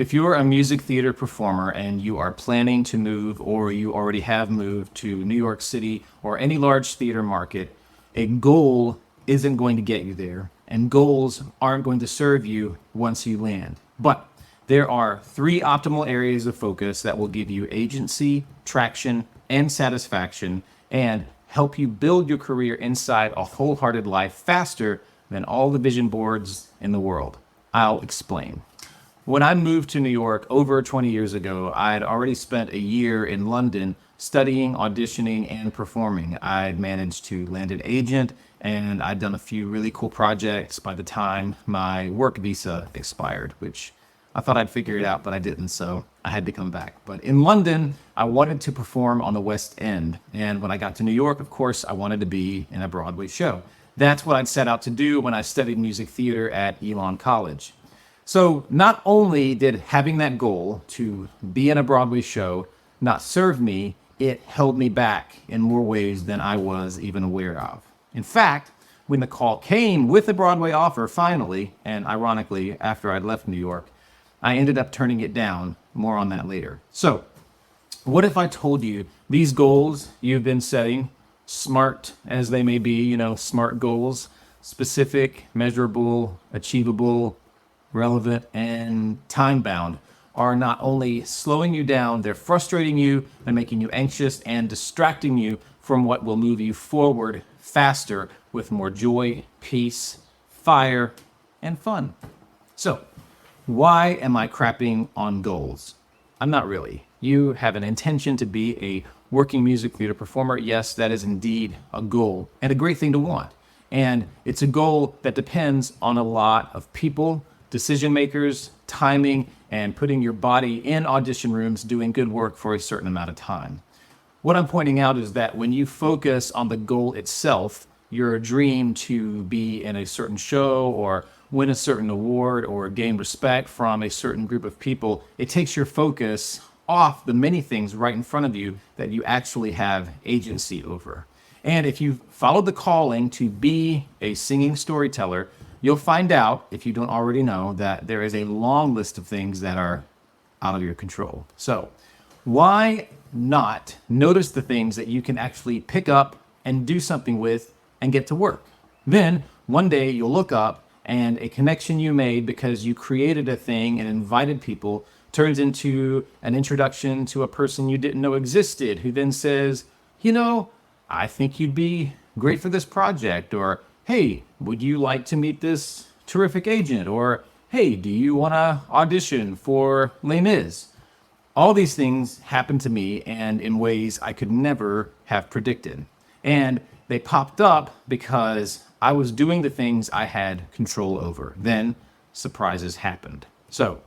If you're a music theater performer and you are planning to move or you already have moved to New York City or any large theater market, a goal isn't going to get you there, and goals aren't going to serve you once you land. But there are three optimal areas of focus that will give you agency, traction, and satisfaction, and help you build your career inside a wholehearted life faster than all the vision boards in the world. I'll explain. When I moved to New York over 20 years ago, I had already spent a year in London studying, auditioning, and performing. I'd managed to land an agent, and I'd done a few really cool projects by the time my work visa expired, which I thought I'd figure it out, but I didn't, so I had to come back. But in London, I wanted to perform on the West End. And when I got to New York, of course, I wanted to be in a Broadway show. That's what I'd set out to do when I studied music theater at Elon College. So not only did having that goal to be in a Broadway show not serve me, it held me back in more ways than I was even aware of. In fact, when the call came with a Broadway offer finally, and ironically, after I'd left New York, I ended up turning it down. More on that later. So, what if I told you these goals you've been setting, smart as they may be, smart goals, specific, measurable, achievable, relevant, and time-bound, are not only slowing you down, they're frustrating you and making you anxious and distracting you from what will move you forward faster with more joy, peace, fire, and fun. So, why am I crapping on goals? I'm not really. You have an intention to be a working music theater performer. Yes, that is indeed a goal and a great thing to want. And it's a goal that depends on a lot of people, decision makers, timing, and putting your body in audition rooms doing good work for a certain amount of time. What I'm pointing out is that when you focus on the goal itself, your dream to be in a certain show or win a certain award or gain respect from a certain group of people, it takes your focus off the many things right in front of you that you actually have agency over. And if you follow the calling to be a singing storyteller, you'll find out, if you don't already know, that there is a long list of things that are out of your control. So why not notice the things that you can actually pick up and do something with and get to work? Then one day you'll look up and a connection you made because you created a thing and invited people turns into an introduction to a person you didn't know existed, who then says, I think you'd be great for this project, or, hey, would you like to meet this terrific agent? Or, hey, do you want to audition for Les Mis? All these things happened to me and in ways I could never have predicted. And they popped up because I was doing the things I had control over. Then surprises happened. So,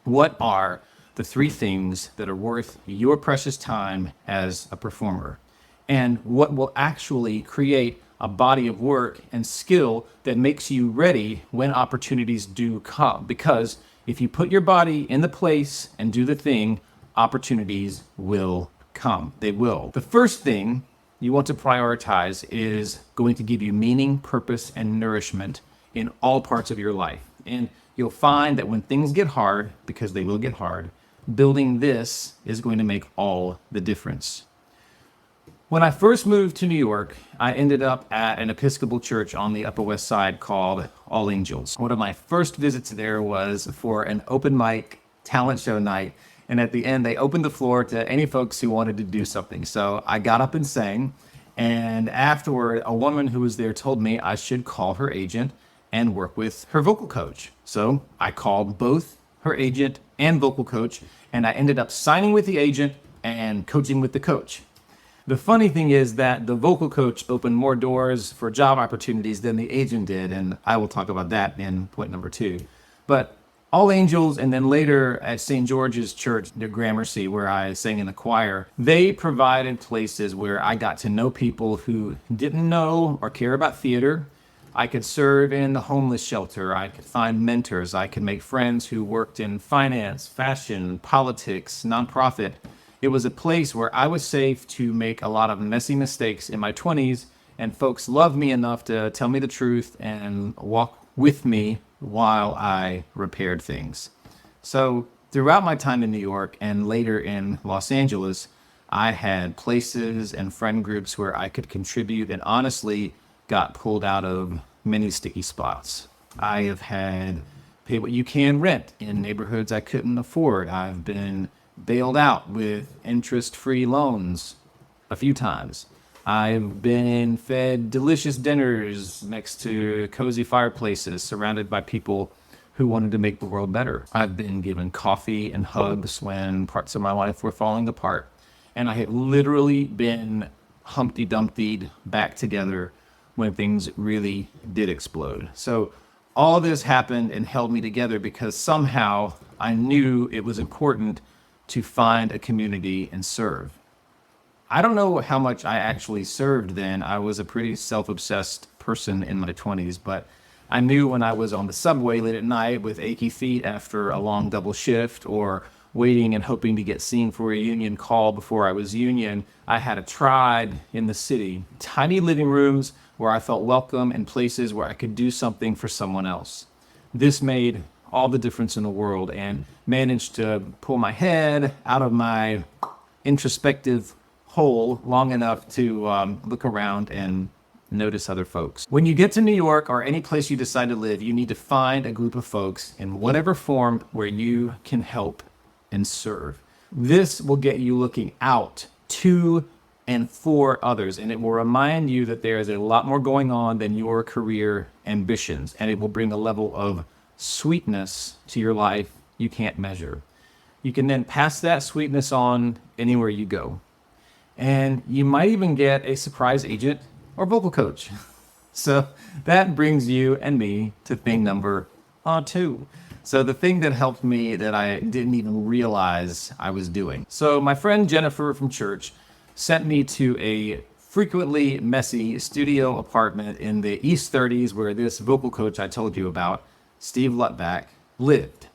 what are the three things that are worth your precious time as a performer? And what will actually create a body of work and skill that makes you ready when opportunities do come? Because if you put your body in the place and do the thing, opportunities will come. They will. The first thing you want to prioritize is going to give you meaning, purpose, and nourishment in all parts of your life. And you'll find that when things get hard, because they will get hard, building this is going to make all the difference. When I first moved to New York, I ended up at an Episcopal church on the Upper West Side called All Angels. One of my first visits there was for an open mic talent show night. And at the end, they opened the floor to any folks who wanted to do something. So I got up and sang. And afterward, a woman who was there told me I should call her agent and work with her vocal coach. So I called both her agent and vocal coach, and I ended up signing with the agent and coaching with the coach. The funny thing is that the vocal coach opened more doors for job opportunities than the agent did, and I will talk about that in point number 2. But All Angels, and then later at St. George's Church near Gramercy, where I sang in the choir, they provided places where I got to know people who didn't know or care about theater. I could serve in the homeless shelter. I could find mentors. I could make friends who worked in finance, fashion, politics, nonprofit. It was a place where I was safe to make a lot of messy mistakes in my 20s, and folks loved me enough to tell me the truth and walk with me while I repaired things. So throughout my time in New York and later in Los Angeles, I had places and friend groups where I could contribute and honestly got pulled out of many sticky spots. I have had pay what you can rent in neighborhoods I couldn't afford. I've been bailed out with interest-free loans a few times. I've been fed delicious dinners next to cozy fireplaces surrounded by people who wanted to make the world better. I've been given coffee and hugs when parts of my life were falling apart. And I have literally been Humpty Dumpty'd back together when things really did explode. So all this happened and held me together because somehow I knew it was important to find a community and serve. I don't know how much I actually served then. I was a pretty self-obsessed person in my 20s, but I knew when I was on the subway late at night with achy feet after a long double shift, or waiting and hoping to get seen for a union call before I was union, I had a tribe in the city, tiny living rooms where I felt welcome and places where I could do something for someone else. This made all the difference in the world and managed to pull my head out of my introspective hole long enough to look around and notice other folks. When you get to New York or any place you decide to live, you need to find a group of folks in whatever form where you can help and serve. This will get you looking out to and for others, and it will remind you that there is a lot more going on than your career ambitions, and it will bring a level of sweetness to your life you can't measure. You can then pass that sweetness on anywhere you go. And you might even get a surprise agent or vocal coach. So that brings you and me to thing number 2. So the thing that helped me that I didn't even realize I was doing. So my friend Jennifer from church sent me to a frequently messy studio apartment in the East 30s where this vocal coach I told you about, Steve Lutback, lived.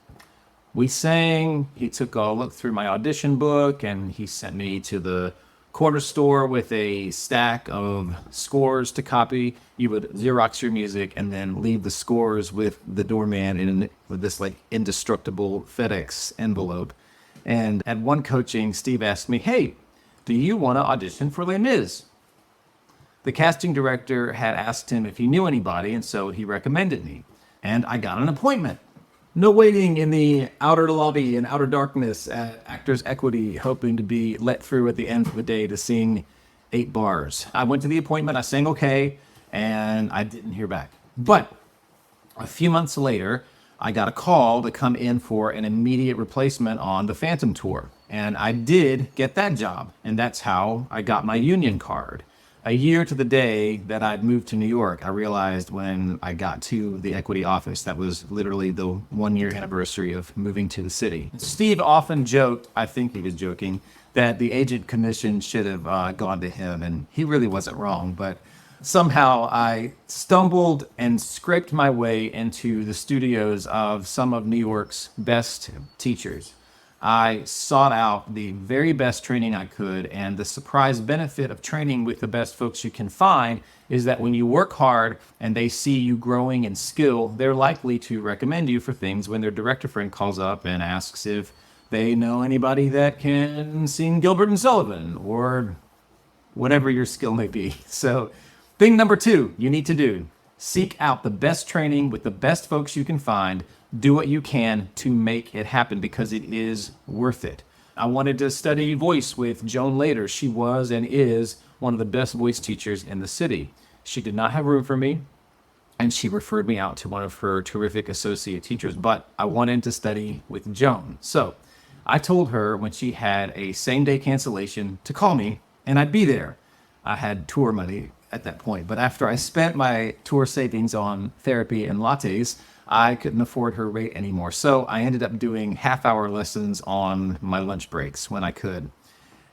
We sang, he took a look through my audition book, and he sent me to the corner store with a stack of scores to copy. You would Xerox your music and then leave the scores with the doorman with this like indestructible FedEx envelope. And at one coaching, Steve asked me, "Hey, do you want to audition for Les Mis?" The casting director had asked him if he knew anybody, and so he recommended me. And I got an appointment. No waiting in the outer lobby in outer darkness at Actors Equity, hoping to be let through at the end of the day to sing 8 bars. I went to the appointment, I sang okay, and I didn't hear back. But a few months later, I got a call to come in for an immediate replacement on the Phantom Tour. And I did get that job, and that's how I got my union card. A year to the day that I'd moved to New York, I realized when I got to the Equity office, that was literally the 1-year anniversary of moving to the city. Steve often joked, I think he was joking, that the agent commission should have gone to him, and he really wasn't wrong, but somehow I stumbled and scraped my way into the studios of some of New York's best teachers. I sought out the very best training I could, and the surprise benefit of training with the best folks you can find is that when you work hard and they see you growing in skill, they're likely to recommend you for things when their director friend calls up and asks if they know anybody that can sing Gilbert and Sullivan or whatever your skill may be. So thing number 2 you need to do, seek out the best training with the best folks you can find. Do what you can to make it happen because it is worth it. I wanted to study voice with Joan Lader. She was and is one of the best voice teachers in the city. She did not have room for me, and she referred me out to one of her terrific associate teachers, but I wanted to study with Joan. So I told her when she had a same-day cancellation to call me, and I'd be there. I had tour money at that point, but after I spent my tour savings on therapy and lattes, I couldn't afford her rate anymore. So I ended up doing half-hour lessons on my lunch breaks when I could.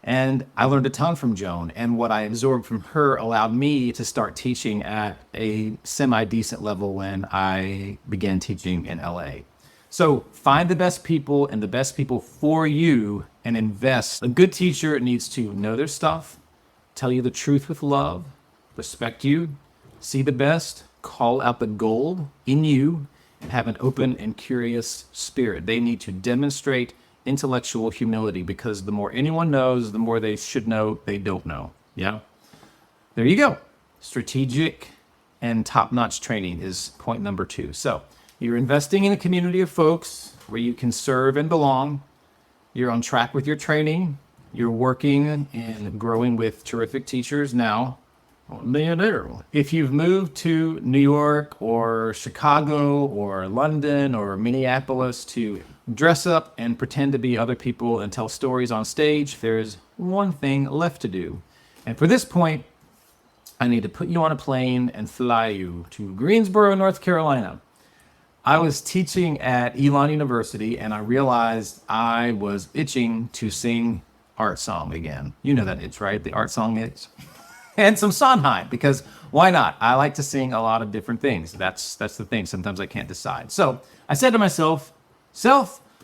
And I learned a ton from Joan, and what I absorbed from her allowed me to start teaching at a semi-decent level when I began teaching in LA. So find the best people and the best people for you and invest. A good teacher needs to know their stuff, tell you the truth with love, respect you, see the best, call out the gold in you, have an open and curious spirit. They need to demonstrate intellectual humility, because the more anyone knows, the more they should know they don't know. Yeah. There you go. Strategic and top-notch training is point number 2. So you're investing in a community of folks where you can serve and belong. You're on track with your training. You're working and growing with terrific teachers now. If you've moved to New York or Chicago or London or Minneapolis to dress up and pretend to be other people and tell stories on stage, there's one thing left to do. And for this point, I need to put you on a plane and fly you to Greensboro, North Carolina. I was teaching at Elon University, and I realized I was itching to sing art song again. You know that itch, right? The art song itch. And some Sondheim, because why not? I like to sing a lot of different things. That's the thing. Sometimes I can't decide. So I said to myself,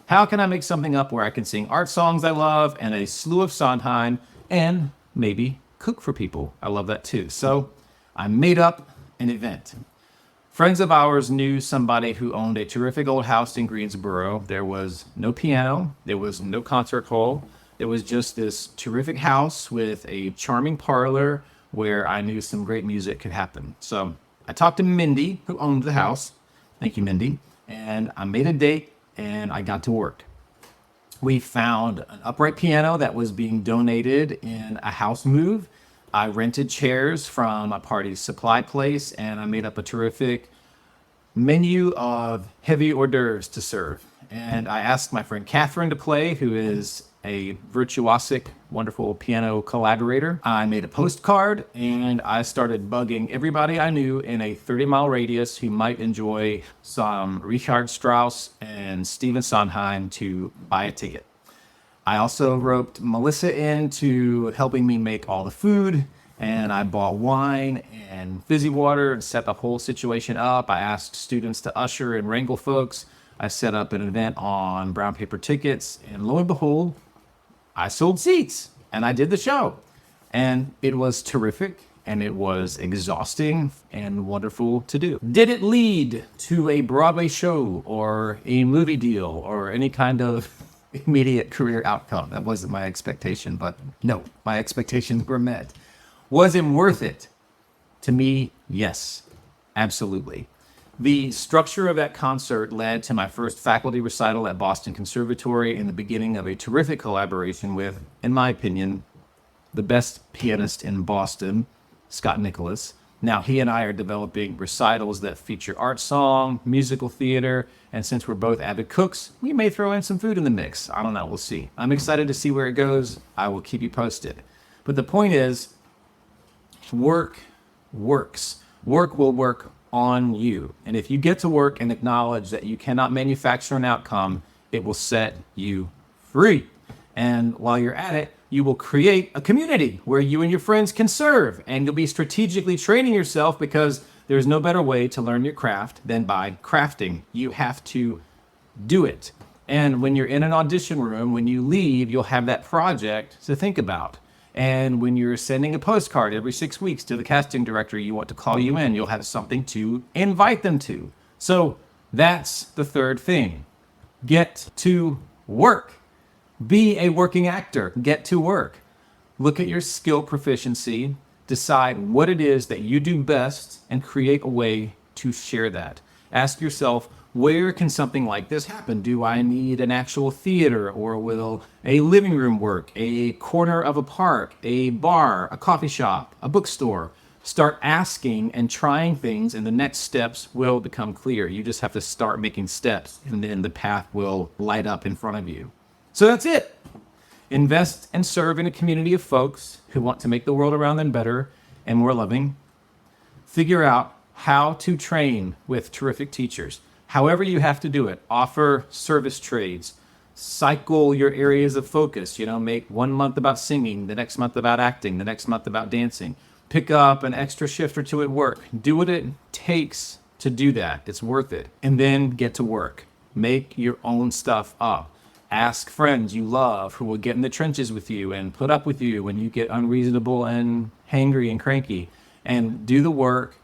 how can I make something up where I can sing art songs I love and a slew of Sondheim and maybe cook for people? I love that too. So I made up an event. Friends of ours knew somebody who owned a terrific old house in Greensboro. There was no piano. There was no concert hall. There was just this terrific house with a charming parlor where I knew some great music could happen. So I talked to Mindy, who owned the house. Thank you, Mindy. And I made a date and I got to work. We found an upright piano that was being donated in a house move. I rented chairs from a party supply place, and I made up a terrific menu of heavy hors d'oeuvres to serve. And I asked my friend Catherine to play, who is a virtuosic, wonderful piano collaborator. I made a postcard, and I started bugging everybody I knew in a 30-mile radius who might enjoy some Richard Strauss and Stephen Sondheim to buy a ticket. I also roped Melissa into helping me make all the food, and I bought wine and fizzy water and set the whole situation up. I asked students to usher and wrangle folks. I set up an event on brown paper tickets, and lo and behold, I sold seats and I did the show. And it was terrific, and it was exhausting and wonderful to do. Did it lead to a Broadway show or a movie deal or any kind of immediate career outcome? That wasn't my expectation, but no, my expectations were met. Was it worth it? To me, yes, absolutely. The structure of that concert led to my first faculty recital at Boston Conservatory and the beginning of a terrific collaboration with, in my opinion, the best pianist in Boston, Scott Nicholas. Now, he and I are developing recitals that feature art song, musical theater, and since we're both avid cooks, we may throw in some food in the mix. I don't know, we'll see. I'm excited to see where it goes. I will keep you posted. But the point is, work works. Work will work on you. And if you get to work and acknowledge that you cannot manufacture an outcome, it will set you free. And while you're at it, you will create a community where you and your friends can serve, and you'll be strategically training yourself, because there's no better way to learn your craft than by crafting. You have to do it. And when you're in an audition room, when you leave, you'll have that project to think about. And when you're sending a postcard every 6 weeks to the casting director you want to call you in, you'll have something to invite them to. So that's the third thing. Get to work. Be a working actor. Get to work. Look at your skill proficiency. Decide what it is that you do best and create a way to share that. Ask yourself, where can something like this happen? Do I need an actual theater, or will a living room work? A corner of a park, a bar, a coffee shop, a bookstore? Start asking and trying things, and the next steps will become clear. You just have to start making steps, and then the path will light up in front of you. So that's it. Invest and serve in a community of folks who want to make the world around them better and more loving. Figure out how to train with terrific teachers. However you have to do it. Offer service trades. Cycle your areas of focus. Make 1 month about singing, the next month about acting, the next month about dancing. Pick up an extra shift or two at work. Do what it takes to do that. It's worth it. And then get to work. Make your own stuff up. Ask friends you love who will get in the trenches with you and put up with you when you get unreasonable and hangry and cranky. And do the work,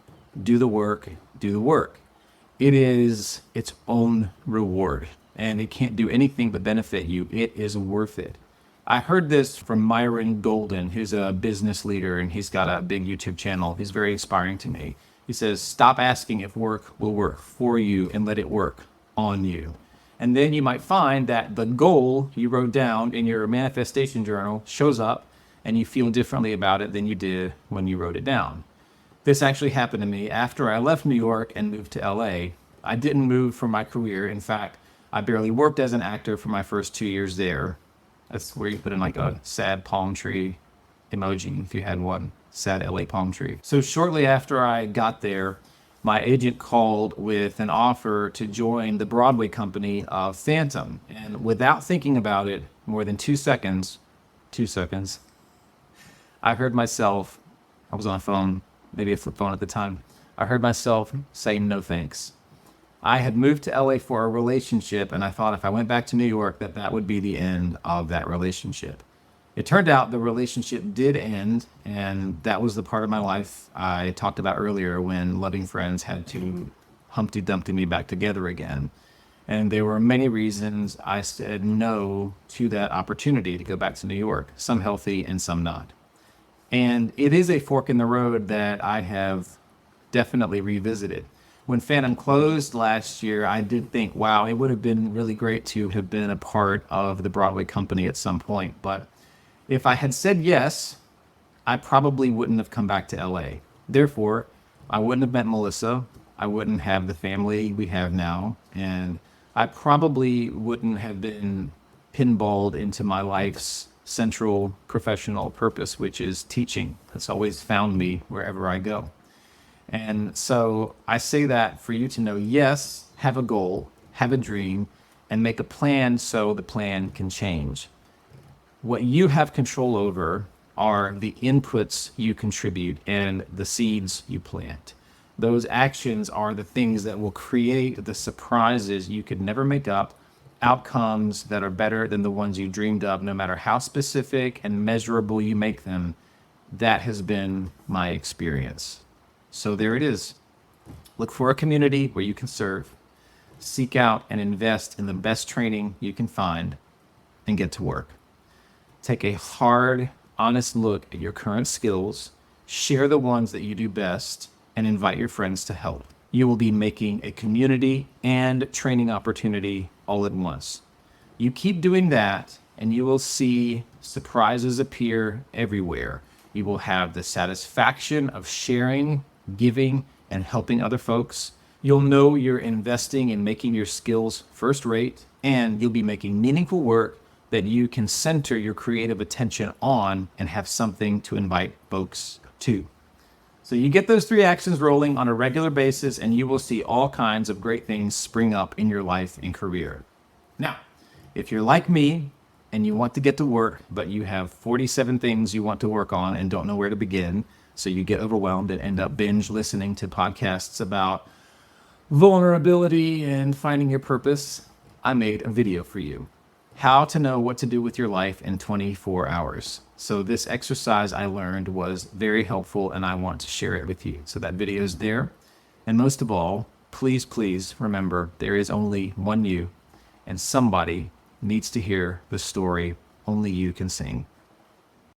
do the work, do the work. it is its own reward, and it can't do anything but benefit you. It is worth it. I heard this from Myron Golden, who's a business leader, and he's got a big YouTube channel. He's very inspiring to me. He says, stop asking if work will work for you and let it work on you. And then you might find that the goal you wrote down in your manifestation journal shows up and you feel differently about it than you did when you wrote it down. This actually happened to me after I left New York and moved to LA. I didn't move for my career. In fact, I barely worked as an actor for my first 2 years there. That's where you put in like a sad palm tree emoji if you had one, sad LA palm tree. So shortly after I got there, my agent called with an offer to join the Broadway company of Phantom. And without thinking about it more than 2 seconds, I heard myself, I was on a phone, maybe a flip phone at the time. I heard myself say no thanks. I had moved to LA for a relationship, and I thought if I went back to New York, that would be the end of that relationship. It turned out the relationship did end, and that was the part of my life I talked about earlier when loving friends had to Humpty Dumpty me back together again. And there were many reasons I said no to that opportunity to go back to New York, some healthy and some not. And it is a fork in the road that I have definitely revisited. When Phantom closed last year, I did think, wow, it would have been really great to have been a part of the Broadway company at some point. But if I had said yes, I probably wouldn't have come back to LA. Therefore, I wouldn't have met Melissa. I wouldn't have the family we have now. And I probably wouldn't have been pinballed into my life's central professional purpose, which is teaching. That's always found me wherever I go. And so I say that for you to know, yes, have a goal, have a dream, and make a plan so the plan can change. What you have control over are the inputs you contribute and the seeds you plant. Those actions are the things that will create the surprises you could never make up, outcomes that are better than the ones you dreamed of, no matter how specific and measurable you make them. That has been my experience. So there it is. Look for a community where you can serve, seek out and invest in the best training you can find, and get to work. Take a hard, honest look at your current skills, share the ones that you do best, and invite your friends to help. You will be making a community and training opportunity all at once. You keep doing that, and you will see surprises appear everywhere. You will have the satisfaction of sharing, giving, and helping other folks. You'll know you're investing in making your skills first rate, and you'll be making meaningful work that you can center your creative attention on and have something to invite folks to. So you get those 3 actions rolling on a regular basis, and you will see all kinds of great things spring up in your life and career. Now, if you're like me and you want to get to work, but you have 47 things you want to work on and don't know where to begin, so you get overwhelmed and end up binge listening to podcasts about vulnerability and finding your purpose, I made a video for you. How to know what to do with your life in 24 hours. So this exercise I learned was very helpful, and I want to share it with you. So that video is there. And most of all, please remember there is only one you, and somebody needs to hear the story only you can sing.